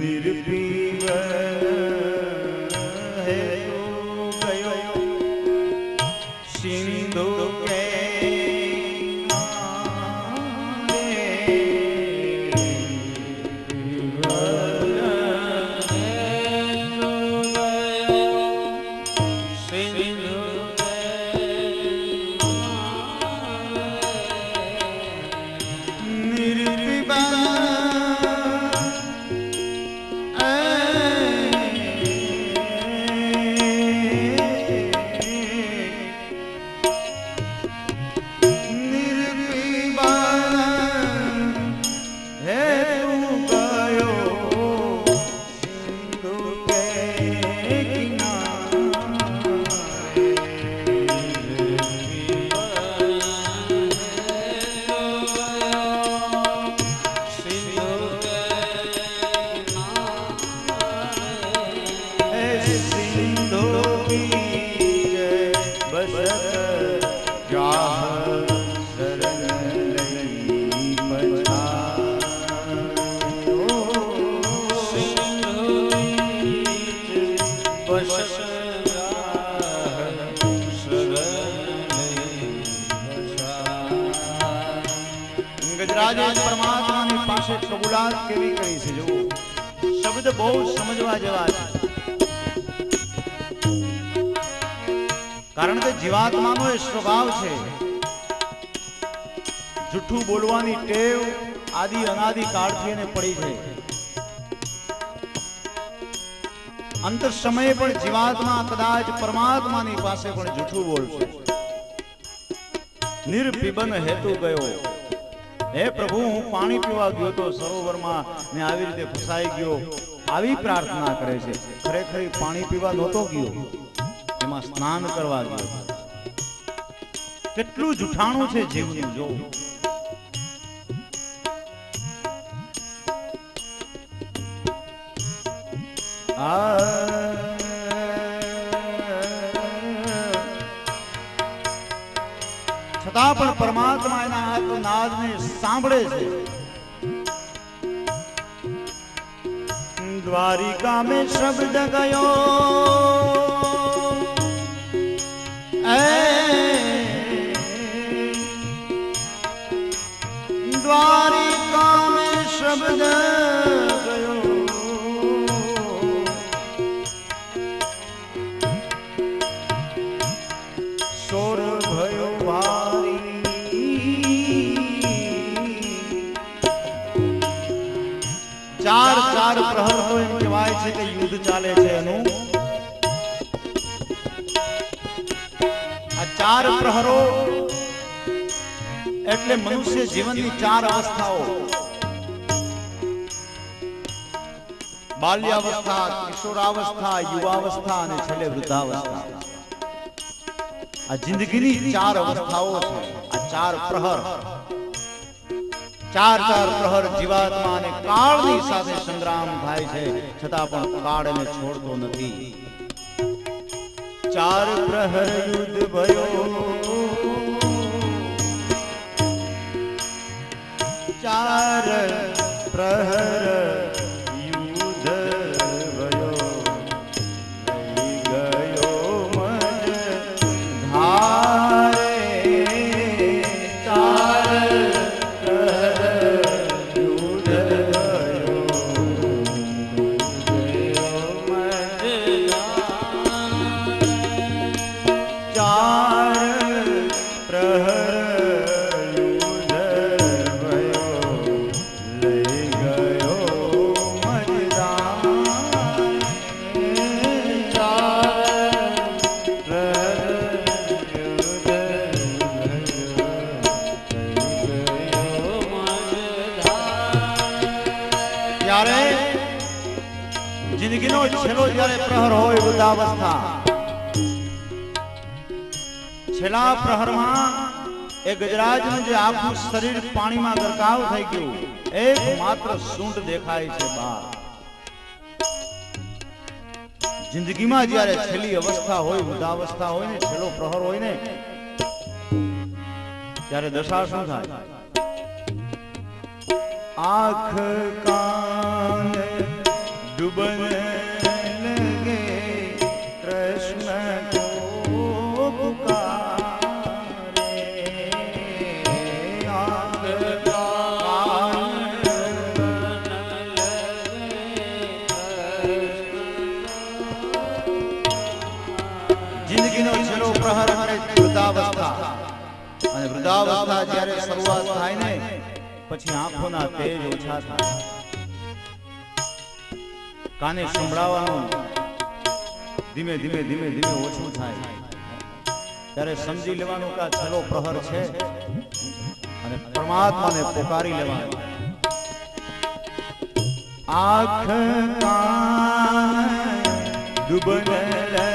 S1: निर्भीव है गयो सिंधु के ગજરાજ પરમાત્માની પાસે કબૂલાત કેવી કરી છે જો શબ્દ બહુ સમજવા જેવા છે. કારણ કે જીવાત્માનો એ સ્વભાવ છે જૂઠું બોલવાની ટેવ આદિ અનાદિ કાળથી એને પડી છે. અંત સમયે પણ જીવાત્મા કદાચ પરમાત્માની પાસે પણ જૂઠું બોલશે. નિર્પિબન હેતુ ગયો, હે પ્રભુ હું પાણી પીવા ગયો તો સરોવરમાં ને આવી રીતે ફસાઈ ગયો, આવી પ્રાર્થના કરે છે. ખરેખર પાણી પીવા નહોતો ગયો, એમાં સ્નાન કરવા ગયો. કેટલું જૂઠાણું છે જીવનું. જો છતાં પણ પરમાત્મા એના નાદને સાંભળે છે. દ્વારિકા મેં શબ્દ ગયો, દ્વારિકા મેં શબ્દ ગયો, સોર ભયો ચાર ચાર પ્રહર તો એમ કહેવાય છે કે યુદ્ધ ચાલે છે એનું. આ ચાર પ્રહરો એટલે મનુષ્ય જીવનની ચાર અવસ્થાઓ: બાલ્યાવસ્થા, કિશોરાવસ્થા, યુવાવસ્થા અને છેલ્લે વૃદ્ધાવસ્થા. આ જિંદગીની ચાર અવસ્થાઓ છે. આ ચાર પ્રહર, ચાર ચાર પ્રહર જીવાત્મા અને કાળની સાથે સંગ્રામ થાય છે, છતાં પણ કાળ એને છોડતો નથી. ચાર પ્રહર યુદ્ધ ભયો, ચાર પ્રહર યુદ્ધ ભયો, લઈ ગયો મજ ધારે. જિંદગીનો છેલ્લો જ્યારે પ્રહર હોય, વૃદ્ધાવસ્થા, છેલ્લા પ્રહરમાં એ ગજરાજનું જે આખું શરીર પાણીમાં ગરકાવ થઈ ગયું, એક માત્ર સૂંઢ દેખાય છે બહાર. જિંદગીમાં જ્યારે છેલ્લી અવસ્થા હોય, વૃદ્ધાવસ્થા હોય ને, છેલ્લો પ્રહર હોય ને, ત્યારે દશા શું થાય? આંખ કાન ડૂબન લગે, કૃષ્ણ કો પુકારે. આંખ કાન જિંદગીનો છેલ્લો પ્રહર અને વૃદ્ધાવસ્થા. અને વૃદ્ધાવસ્થા જ્યારે શરૂઆત થાય ને, પછી આંખોના તેજ ઓછા થાય, કાને સંભળાવાનું ધીમે ધીમે ધીમે ધીમે ઓછું થાય. ત્યારે સમજી લેવાનું કે આ છેલ્લો પ્રહર છે અને પરમાત્માને પોકારી લેવાનું. આંખ કાન ડૂબન લગે,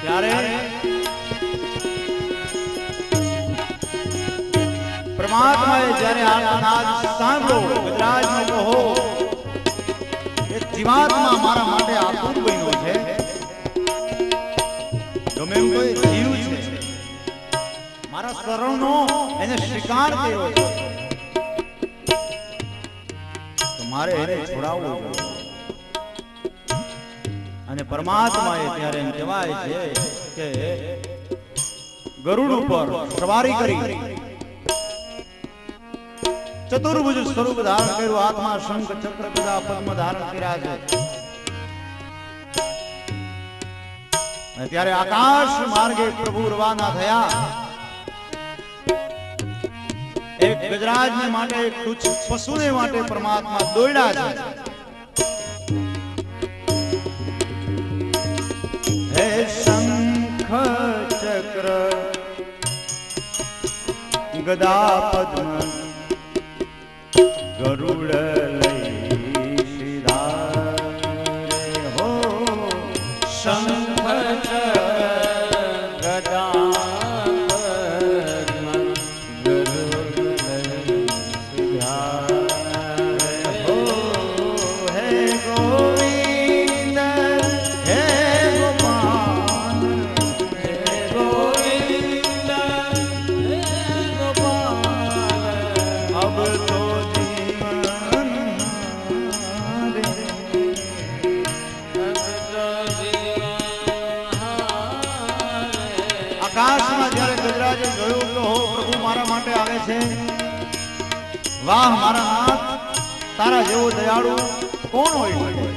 S1: ત્યારે પરમાત્માએ જ્યારે આર્તનાદ સાંભળ્યો, ગજરાજનો કહો એ જીવાત્મા મારા માટે આતુર બન્યો છે, ગમે એમ કોઈ જીવ છે, મારા શરણનો એને શિકાર કર્યો છે, તો મારે એને છોડાવવો જોઈએ. અને પરમાત્માએ ત્યારે એમ કહેવાય છે કે ગરુડ ઉપર સવારી કરી ચતુર્ભુજ સ્વરૂપ ધારણ કર્યું, હાથમાં શંખ ચક્ર ગદા પદ્મ ધારણ કર્યા છે. અને ત્યારે આકાશ માર્ગે પ્રભુ રવાના થયા. એક ગજરાજને માટે, એક તુચ્છ પશુને માટે પરમાત્મા દોડ્યા છે. હે શંખ ચક્ર ગદા પદ્મ ગરુડ લઈ સીધારે હો, શંખ ગદા પદ્મ ગરુડ લઈ સીધારે હો. હે ગોવિંદ હે ગોપાલ, હે ગોવિંદ હે ગોપાલ, અબ તો આકાશમાં જ્યારે ગજરાજે જોયું તો હો પ્રભુ મારા માટે આવે છે, વાહ મારા નાથ, તારા જેવો દયાળુ કોણ હોય શકે?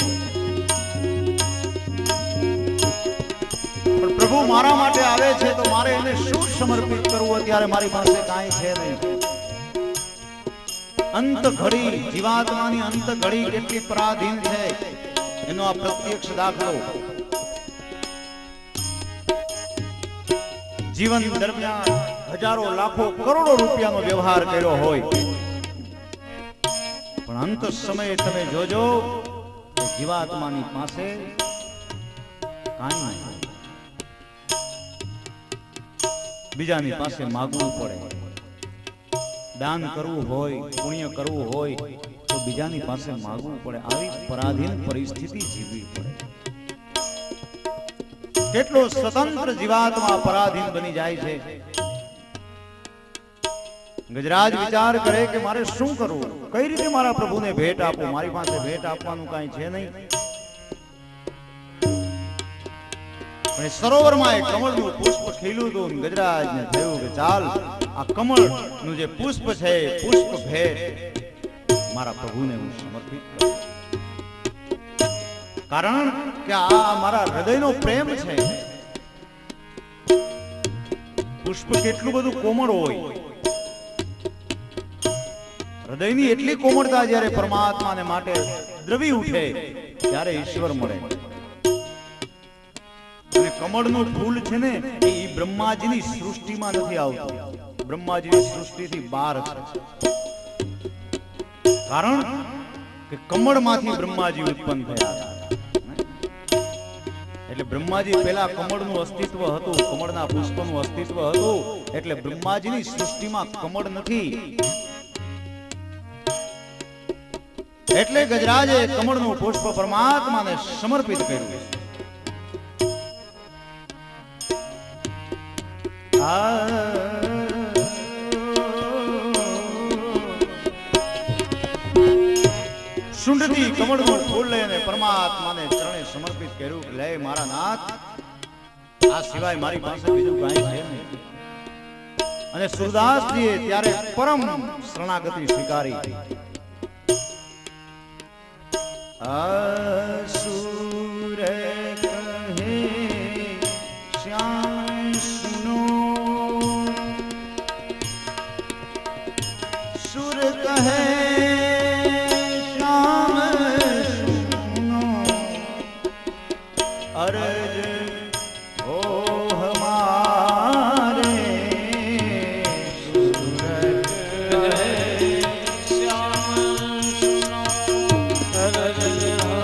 S1: પણ પ્રભુ મારા માટે આવે છે તો મારે એને શું સમર્પિત કરવું? અત્યારે મારી પાસે કાંઈ છે નહીં. અંત ઘડી જીવાત્માની અંત ઘડી કેટલી પરાધીન છે એનો આ પ્રત્યક્ષ દાખલો. જીવન દરમિયાન હજારો લાખો કરોડો રૂપિયાનો વ્યવહાર કર્યો હોય, પણ અંત સમયે તમે જોજો કે જીવાત્માની પાસે કાંઈ નહીં. બીજાની પાસે માગવું પડે, દાન કરવું હોય, પુણ્ય કરવું હોય તો બીજાની પાસે માગવું પડે. આવી પરાધીન પરિસ્થિતિ જીવવી પડે. કેટલો સ્વતંત્ર જીવાત્મા પરાધીન બની જાય છે. ગજરાજ વિચાર કરે કે મારે શું કરવું, કઈ રીતે મારા પ્રભુને ભેટ આપું? મારી પાસે ભેટ આપવાનું કાંઈ છે નહીં. પણ સરોવરમાં એક કમળનું પુષ્પ ખીલ્યું હતું. ગજરાજને થયું કે ચાલ આ કમળનું જે પુષ્પ છે પુષ્પ ભેટ મારા પ્રભુને હું સમર્પિત કરું, કારણ કે આ મારા હૃદયનો પ્રેમ છે. પુષ્પ કેટલું બધું કોમળ હોય, હૃદયની એટલી કોમળતા જ્યારે પરમાત્માને માટે દ્રવી ઉઠે ત્યારે ઈશ્વર મળે. અને કમળનું ફૂલ છે ને એ બ્રહ્માજીની સૃષ્ટિમાં નથી આવતું, બ્રહ્માજીની સૃષ્ટિથી બહાર છે. કારણ કે કમળમાંથી બ્રહ્માજી ઉત્પન્ન થયા હતા. એટલે બ્રહ્માજી પહેલા કમળનું અસ્તિત્વ હતું, કમળના પુષ્પનું અસ્તિત્વ હતું. એટલે બ્રહ્માજીની સૃષ્ટિમાં કમળ નથી. એટલે ગજરાજે કમળનું પુષ્પ પરમાત્માને સમર્પિત કર્યું. શુંઢથી કમળનું ફૂલ લઈને પરમાત્માને ચરણે સમર્પિત કર્યું. લે મારા નાથ, આ સિવાય મારી પાસે બીજું કાંઈ છે નહીં. અને સુરદાસજીએ ત્યારે પરમ શરણાગતિ સ્વીકારી. असुर कहे श्याम सुनो, सुर कहे श्याम सुनो, अर्ज हो हमारे सूरत कहे श्याम सुनो, अर्ज हो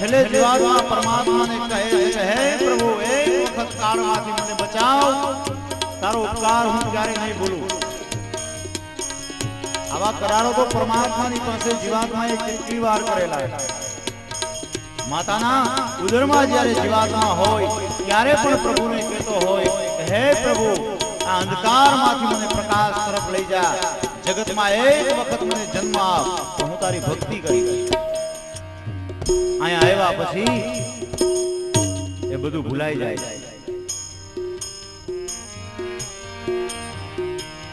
S1: છેલ્લે જીવાત્મા પરમાત્માને કહે છે, હે પ્રભુ એક વખત કાળમાંથી મને બચાવ, તારો ઉપકાર હું ક્યારે નહીં ભૂલું. આવા કરારો તો પરમાત્માની પાસે જીવાત્માએ કેટલી વાર કરેલા. માતાના ઉદરમાં જ્યારે જીવાત્મા હોય ત્યારે પણ પ્રભુને કહેતો હોય, હે પ્રભુ આ અંધકારમાંથી મને પ્રકાશ તરફ લઈ જા, જગતમાં એક વખત મને જન્મ આપ તો હું તારી ભક્તિ કરીશ. અહીંયા આવ્યા પછી એ બધું ભૂલાઈ જાય.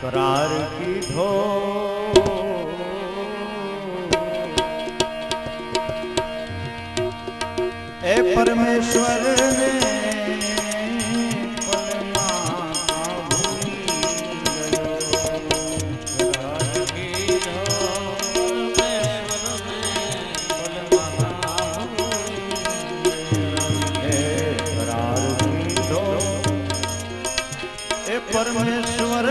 S1: करार कीधो ए परमेश्वर ने परमेश्वर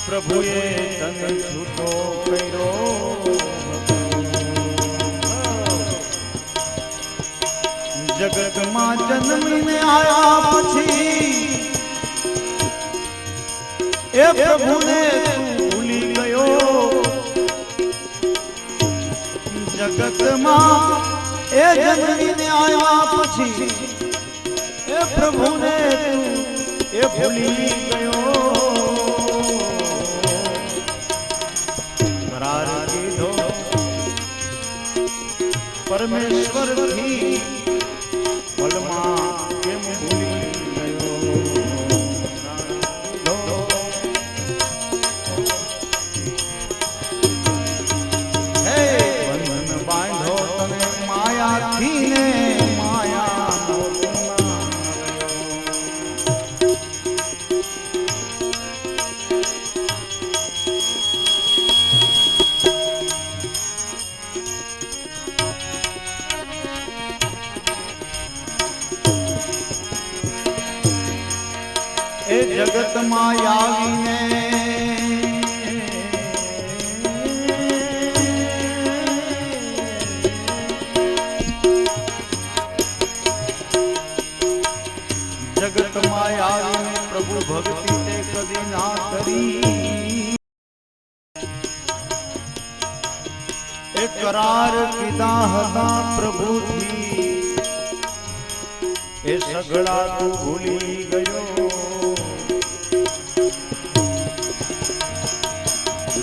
S1: प्रभुए तने छूटो कर्यो जगत मां जन्मीने आया पछी ए प्रभुने भूली गयो जगत मां ए जन्मीने आया पछी ए प्रभुने ए भूली गयो करार कीधो परमेश्वर थी पलमा केम भूली गयो हे बंधन बांधो तने माया थी ने माया ए जगत मायावीने जगत मायावीने प्रभु भक्ति ते कदी ना करी ए करार कीधा हता प्रभु थी ए सगड़ा तू भूली गयो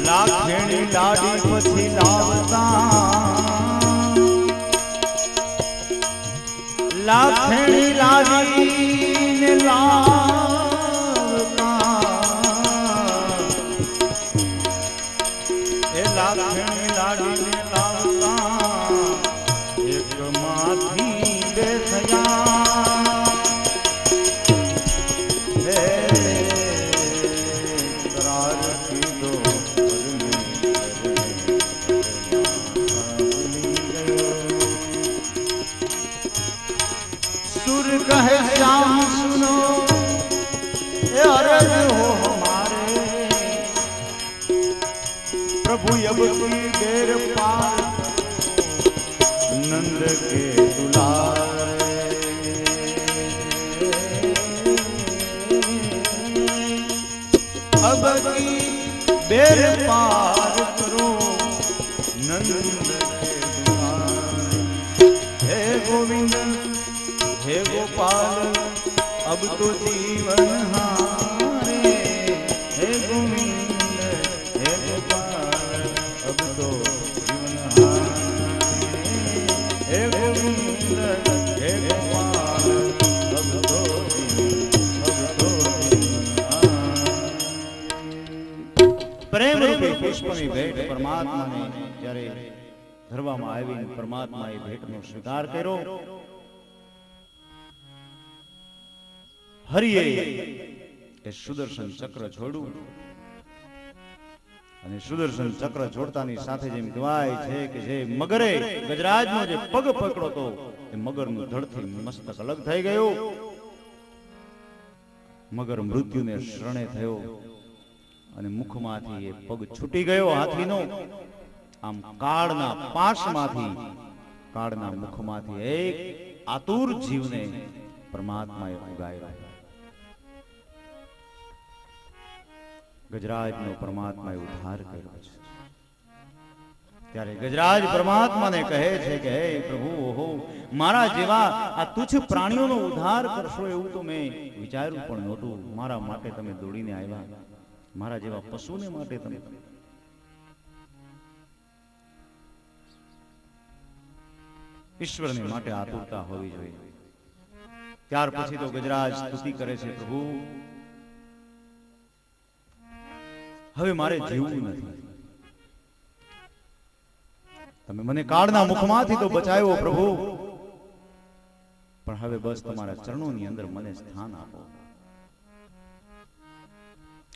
S1: लाखेणी लाडी पछी लावता लाखेणी लाडी ने लावता ए लाखेणी लाडी ने लावता एक माथी बे थया अब की बेर पार नंद के दुलारे। अब की बेर पार करो नंद के दुलारे। हे गोविंद हे गोपाल अब तो जीवन हारे। हे गोविंद हे गोपाल अब तो जीवन हारे। हे गोविंद हे गोपाल अब तो जीवन हारे। प्रेम रूपी પુષ્પની ભેટ પરમાત્માને જ્યારે ધરવામાં આવી, પરમાત્માએ ભેટનો સ્વીકાર કર્યો। હરિએ એ સુદર્શન ચક્ર છોડ્યું અને સુદર્શન ચક્ર છોડતાની સાથે જેમ કહેવાય છે કે જે મગરે ગજરાજનો જે પગ પકડો તો એ મગરનું ધડથી મસ્તક અલગ થઈ ગયું। મગર મૃત્યુને શરણે થયો અને મુખમાંથી એ પગ છૂટી ગયો હાથીનો। આમ કાળના પાશમાંથી, કાળના મુખમાંથી એક આતુર જીવને પરમાત્માએ ઉગાર્યો। ગજરાજનો પરમાત્માએ ઉદ્ધાર કર્યો છે। ત્યારે ગજરાજ પરમાત્માને કહે છે કે હે પ્રભુ, ઓહો મારા જેવા આ તુચ્છ પ્રાણીઓનો ઉદ્ધાર કરશો એવું તો મેં વિચાર્યું પણ નહોતું। મારા માટે તમે દોડીને આવ્યા, મારા જેવા પશુને માટે તમે। ઈશ્વરને માટે આતુરતા હોવી જોઈએ। ત્યાર પછી તો ગજરાજ સ્તુતિ કરે છે, પ્રભુ હવે મારે જીવવું નથી। તમે મને કાળના મુખમાંથી તો બચાવ્યો પ્રભુ, પણ હવે બસ તમારા ચરણોની અંદર મને સ્થાન આપો।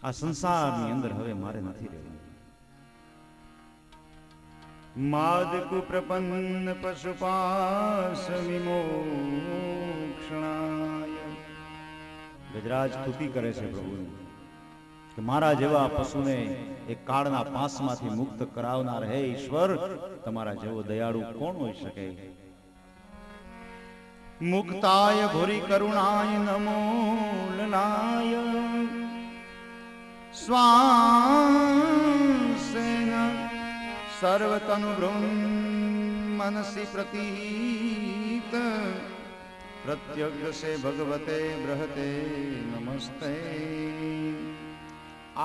S1: આ સંસારની અંદર હવે મારે નથી રહેવું। માદકુ પ્રપન્ન પશુપાસ વિમોક્ષણાય। ગજરાજ સ્તુતિ કરે છે પ્રભુની કે મારા જેવા પશુને એક કાળના પાસમાંથી મુક્ત કરાવનાર હે ઈશ્વર, તમારા જેવો દયાળુ કોણ હોઈ શકે। મુક્તાય ભૂરી કરુણાય નમો લલાય શ્વાસેન સર્વતનુ મનસી પ્રતીત પ્રત્યગ્ર સે ભગવતે બૃહતે નમસ્તે।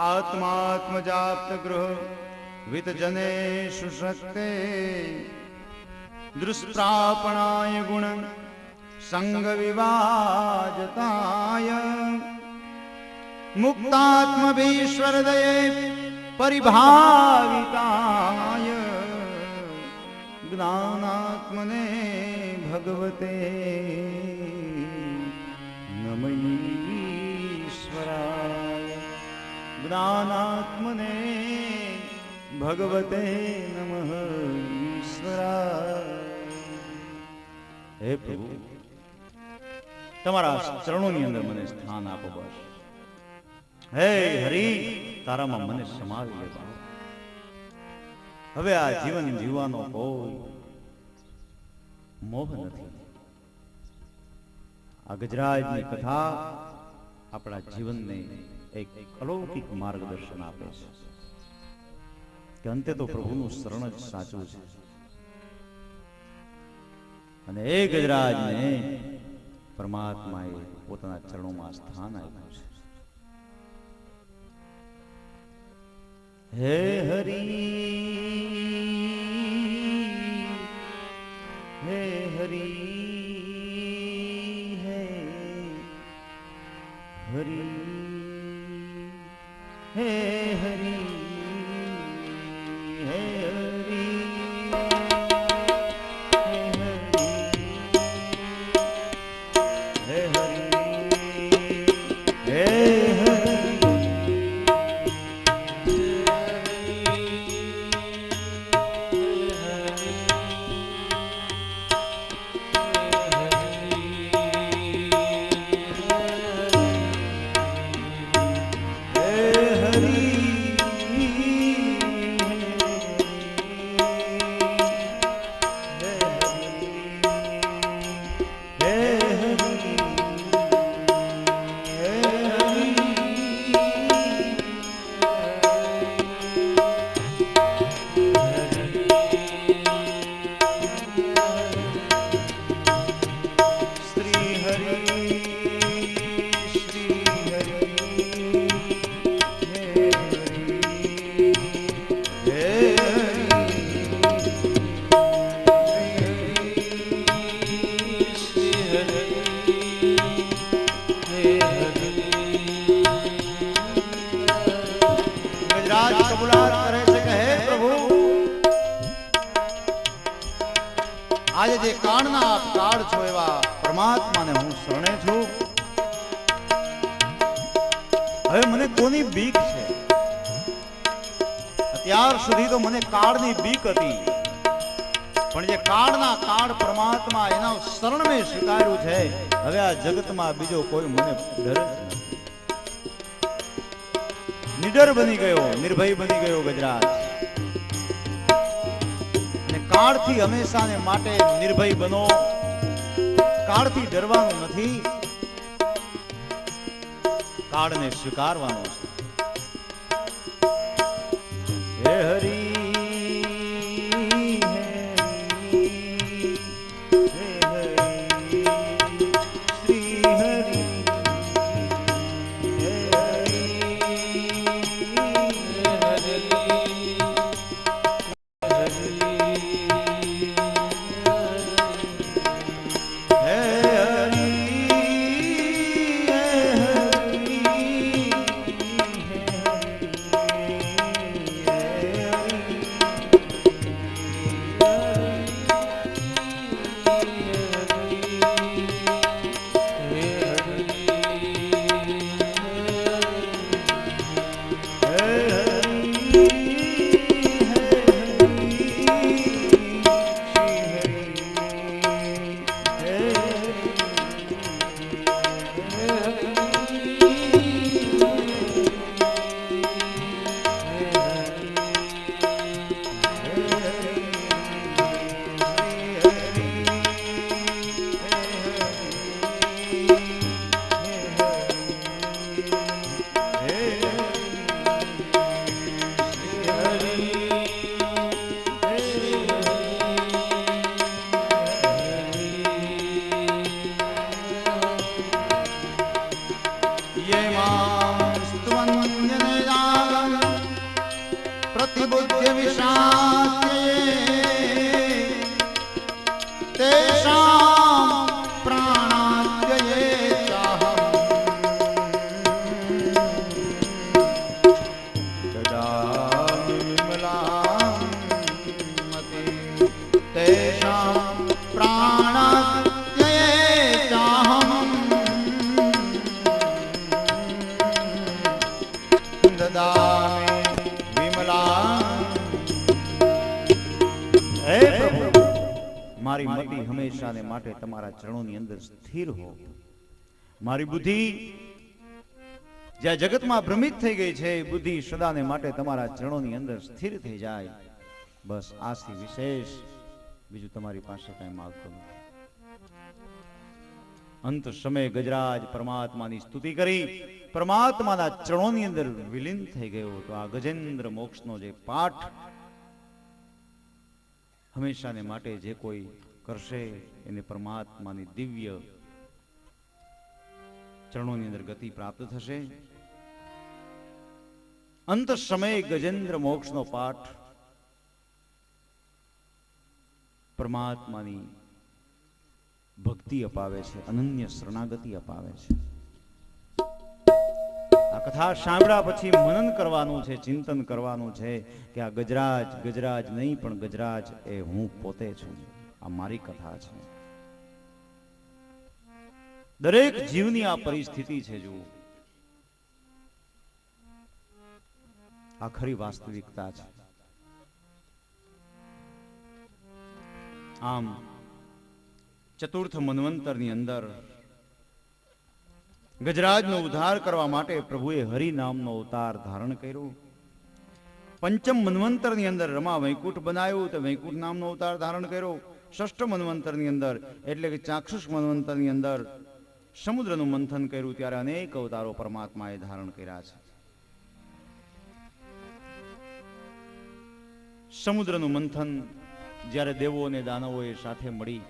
S1: આત્માત્મજાત ગૃહ વિત જનેષુ શક્તે દૃષ્પ્રાપણાય ગુણ સંગ વિવાજતાય મુક્તાત્મભીશ્વર દયે પરિભાવિતાય જ્ઞાનાત્મને ભગવતે નમઃ। જ્ઞાનાત્મને ભગવતે નમઃ ઈશ્વરાય। હે પ્રભુ, તમારા ચરણોની અંદર મને સ્થાન આપો બસ। હે હરિ, તારામાં મને સમાવી લે। હવે આ જીવન જીવવાનો કોઈ મોહ નથી। આ ગજરાજની કથા આપણા જીવનને એક અલૌકિક માર્ગદર્શન આપે છે કે અંતે તો પ્રભુનું શરણ જ સાચું છે। અને એ ગજરાજને પરમાત્માએ પોતાના ચરણોમાં સ્થાન આપ્યું છે। હે હરિ હે હરિ હે હરિ હે હરિ હે હરિ હે હરિ હે હરિ જે કાળના આપ કાળ છો એવા પરમાત્માને હું શરણે છું. હવે મને કોની બીક છે? અત્યાર સુધી તો મને કાળની બીક હતી, પણ જે કાળના કાળ પરમાત્મા એના શરણ મેં સ્વીકાર્યું છે. હવે આ જગતમાં બીજો કોઈ મને ડર જ નથી. નિડર બની ગયો, નિર્ભય બની ગયો ગજરાજ. અને કાળથી હંમેશા ને માટે નિર્ભય બનો. કાળથી ડરવાનું નથી, કાળને સ્વીકારવાનો છે. હે હરી મારી મતિ હંમેશાને માટે તમારા ચરણોની અંદર સ્થિર હો. મારી બુદ્ધિ જ્યાં જગતમાં ભ્રમિત થઈ ગઈ છે, બુદ્ધિ સદાને માટે તમારા ચરણોની અંદર સ્થિર થઈ જાય. બસ આથી વિશેષ બીજું તમારી પાસે કઈ માંગતો નથી. અંત સમય ગજરાજ પરમાત્માની સ્તુતિ કરી પરમાત્માના ચરણોની અંદર વિલીન થઈ ગયો. તો આ ગજેન્દ્ર મોક્ષનો જે પાઠ હંમેશાને માટે જે કોઈ કરશે એને પરમાત્માની દિવ્ય ચરણોની અંદર ગતિ પ્રાપ્ત થશે. અંત સમયે ગજેન્દ્ર મોક્ષનો પાઠ પરમાત્માની ભક્તિ અપાવે છે, અનન્ય શરણાગતિ અપાવે છે. આ કથા સાંભળ્યા પછી મનન કરવાનું છે, ચિંતન કરવાનું છે કે આ ગજરાજ ગજરાજ નહીં પણ ગજરાજ એ હું પોતે છું. આ મારી કથા છે. દરેક જીવની આ પરિસ્થિતિ છે. જુઓ, આ ખરી વાસ્તવિકતા છે. આમ ચતુર્થ મન્વંતરની અંદર ગજરાજનો ઉદ્ધાર કરવા માટે પ્રભુએ હરિ નામનો અવતાર ધારણ કર્યો. પંચમ મન્વંતરની અંદર રમા વૈકુંઠ બનાવ્યું તો વૈકુંઠ નામનો અવતાર ધારણ કર્યો. ષષ્ઠ મન્વંતરની અંદર એટલે કે ચાક્ષુષ મન્વંતરની અંદર સમુદ્રનું મંથન કર્યું ત્યારે અનેક અવતારો પરમાત્માએ ધારણ કર્યા છે. સમુદ્રનું મંથન જ્યારે દેવો અને દાનવોએ સાથે મળી